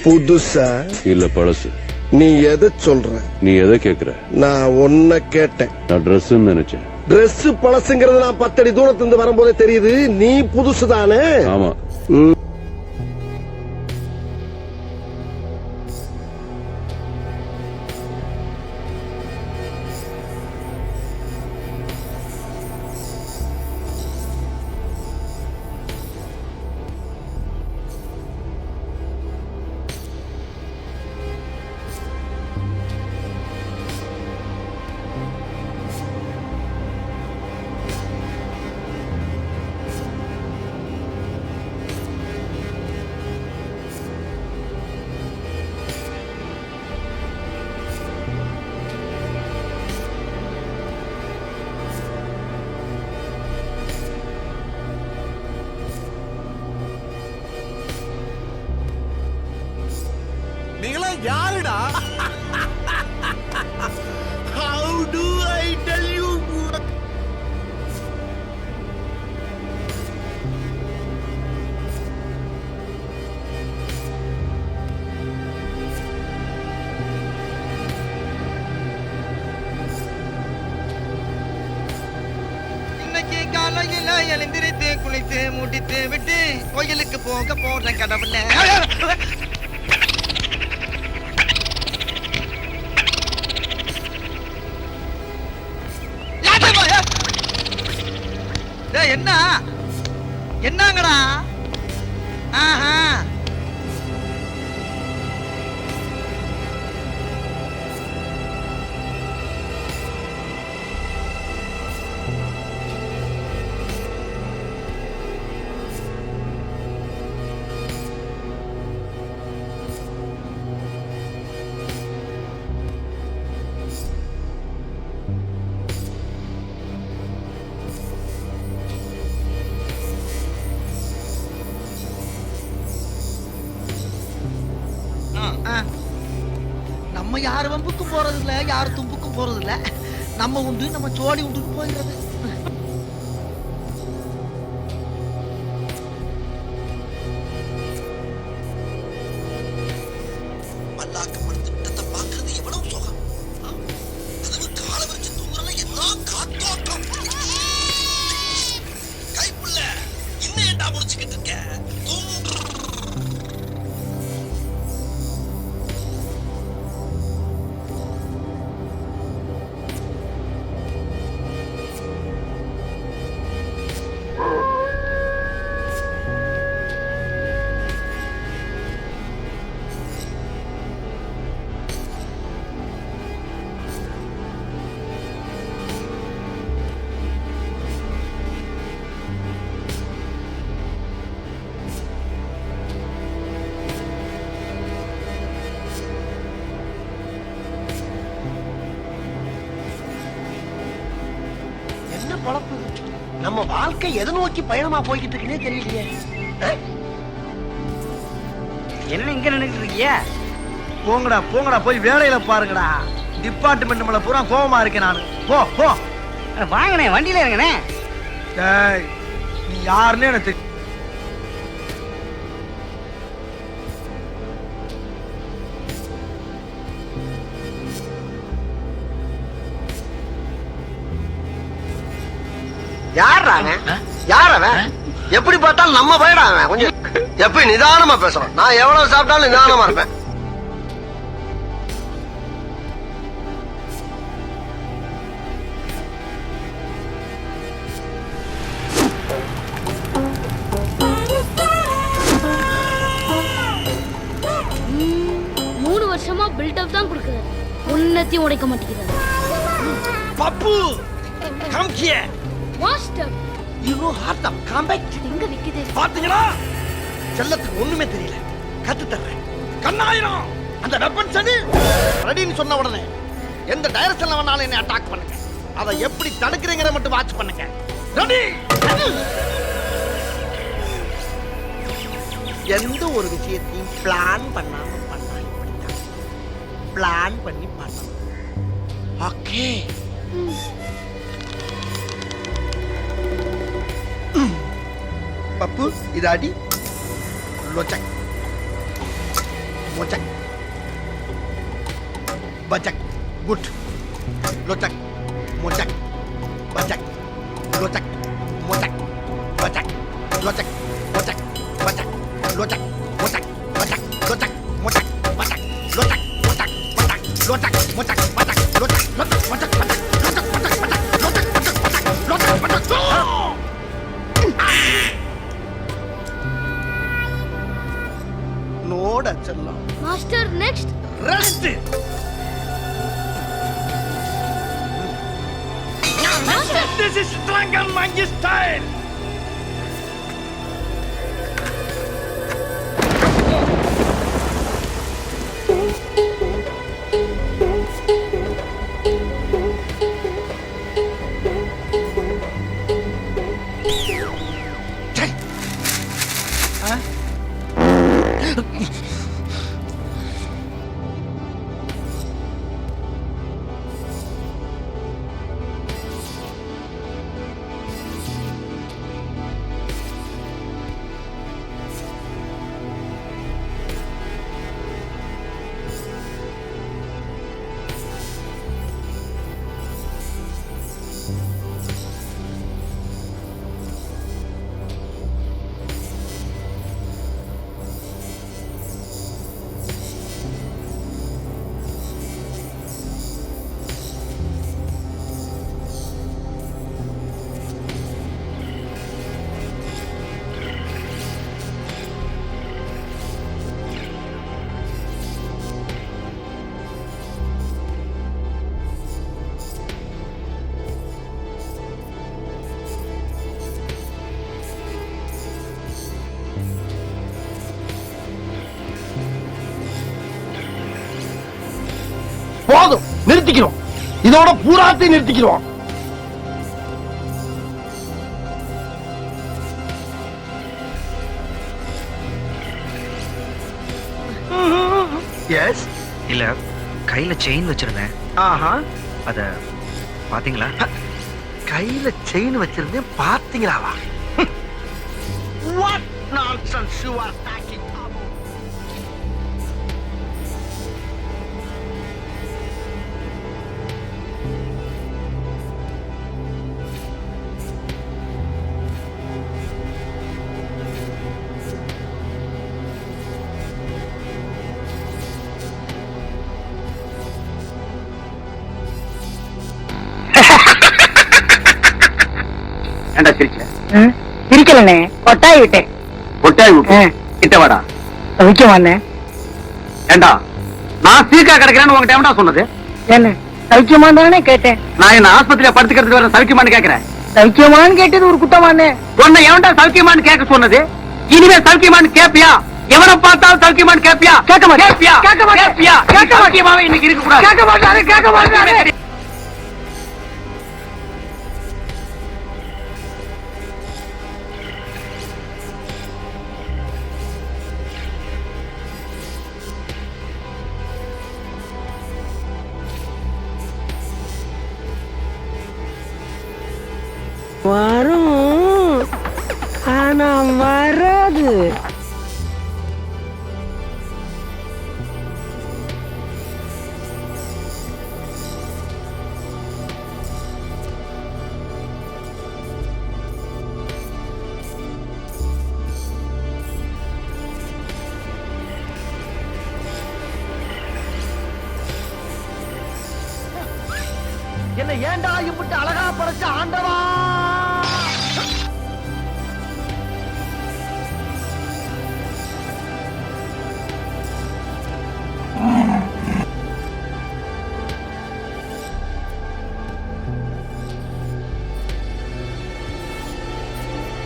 புதுசா இல்ல பழசு. நீ எதை சொல்ற? நீ எதை கேக்குற? நான் ஒன்ன கேட்டேன். நான் ட்ரெஸ் நினைச்சேன். Dress பழசுங்கிறது நான் 10 அடி தூரத்துல இருந்து வரும்போதே தெரியுது. நீ புதுசு தானே? ஆமா. நீங்களா யாருடா? How do I tell you? இன்னைக்கு காலையில எழுந்திருத்து குளித்து முடித்து விட்டு கோயிலுக்கு போக போறேன் கடவுள. என்ன என்னங்கடா? ஆஹா நம்ம யாரு வம்புக்கும் போறது இல்ல, யாரு தும்புக்கும் போறது இல்ல. நம்ம உண்டு நம்ம சோழி உண்டு போகிறது. மல்லாக்கப்படுத்த திட்டத்தை பார்க்கறது எவ்வளவு சுகம். அதுவும் கால வச்சு தூங்குறல என்ன காத்தோட்டம். கைப்புள்ள இன்னும் ஏண்டா முடிச்சுக்கிட்டு இருக்க? பொழப்பு நம்ம வாழ்க்கை எதை நோக்கி பயணமா போய்கிட்டு இருக்குன்னே தெரியலையே. என்ன இங்க நின்னுட்டு இருக்கீங்க? போங்கடா போங்கடா போய் வேலையில பாருங்கடா. டிபார்ட்மெண்ட் மேல பூரா கோவமா இருக்கேன் நானு. போ போ. வாங்கண்ணே வண்டியில இருங்கண்ணே. டேய் நீ யாருன்னு எனக்கு தெரியும். யாரவன்? எப்படி பார்த்தாலும் நம்ம பயடா அவன். கொஞ்சம் எப்படி நிதானமா பேசுறோம். நான் எவ்வளவு சாப்பிட்டாலும் நிதானமா இருப்பேன். வருஷமா பில்டப் தான் கொடுக்குறாரு. உன்னத்தையும் உடைக்க மாட்டேங்கிறாரு. Pappu come here. Master you know hot to come back. எங்க விக்குது பாத்தீங்களா? செல்லத்துக்கு ஒண்ணுமே தெரியல. கத்து தர்றேன். கண்ணாயிரம் அந்த வெப்பன் சனி ரெடின்னு சொன்ன உடனே எந்த டைரக்ஷன்ல வேணாலும் என்ன அட்டாக் பண்ணுங்க. அதை எப்படி தடுக்கிறீங்கற மட்டும் வாட்ச் பண்ணுங்க. ரெடி. எந்த ஒரு விஷயத்தையும் பிளான் பண்ணாம பண்ணா இப்படிதான். பிளான் பண்ணி பண்ணணும். ஓகே. பப்பு இது அடி லோச்சக். மொச்சக் பச்சக் குட் லொச்சக் மொச்சக் பச்சக் லொச்சக் மொச்சக் பச்சக் லொச்சக் மொச்சக் பச்சக் லொச்சக் மொச்சக் பச்சக் லொச்சக் மொச்சக் பச்சக் லொச்சக் மொச்சக் பச்சக் லொச்சக் மொச்சக் பச்சக் லொச்சக் லொச்சக் மொச்சக் பச்சக் லொச்சக் மொச்சக் பச்சக் லொச்சக் மொச்சக் பச்சக் லொச்சக் மொச்சக் நோட செல்லம் master next rest This is Strangle Monkey style. போதும் நிறுத்திக்கிறோம் இதோட பூராத்தையும் நிறுத்திக்கிறோம் எஸ் இல்ல கையில செயின் வச்சிருந்தேன் ஆஹா அத பாத்தீங்களா? கையில செயின் வச்சிருந்தேன் பாத்தீங்களாவா? What nonsense you are talking about? ஏண்டா சிரிக்கல? சிரிக்கலண்ணே, கொட்டாய் விட்டேன். கொட்டாய் விட்டு கிட்ட வாடா. சௌக்கியமாண்ணே? ஏண்டா நான் சீக்கா கிடைக்கிறேன்னு உங்ககிட்ட எவன்டா சொன்னது? என்ன சௌக்கியமான்னு தானே கேட்டேன். நான் என்ன ஆஸ்பத்திரியில படுத்துக்கிறதுக்கு வர சௌக்கியமான்னு கேக்குறேன். சௌக்கியமான்னு கேட்டது ஒரு குத்தமாண்ணே. உன்னை எவன்டா சௌக்கியமான்னு கேட்க சொன்னது? இனிமே சௌக்கியமான்னு கேப்பியா? எவனை பார்த்தாலும் சௌக்கியமான்னு கேப்பியா? கேட்க மாட்டேன். கேப்பியா? கேட்க மாட்டேன். கேப்பியா? கேட்க மாட்டேன். சௌக்கியமாவே இன்னைக்கு இருக்க கூடாது. கேட்க மாட்டாரு, கேட்க மாட்டாரு. வரும் ஆனா வராது. என்ன ஏண்டா இப்படி அழகா படைச்ச ஆண்டவா?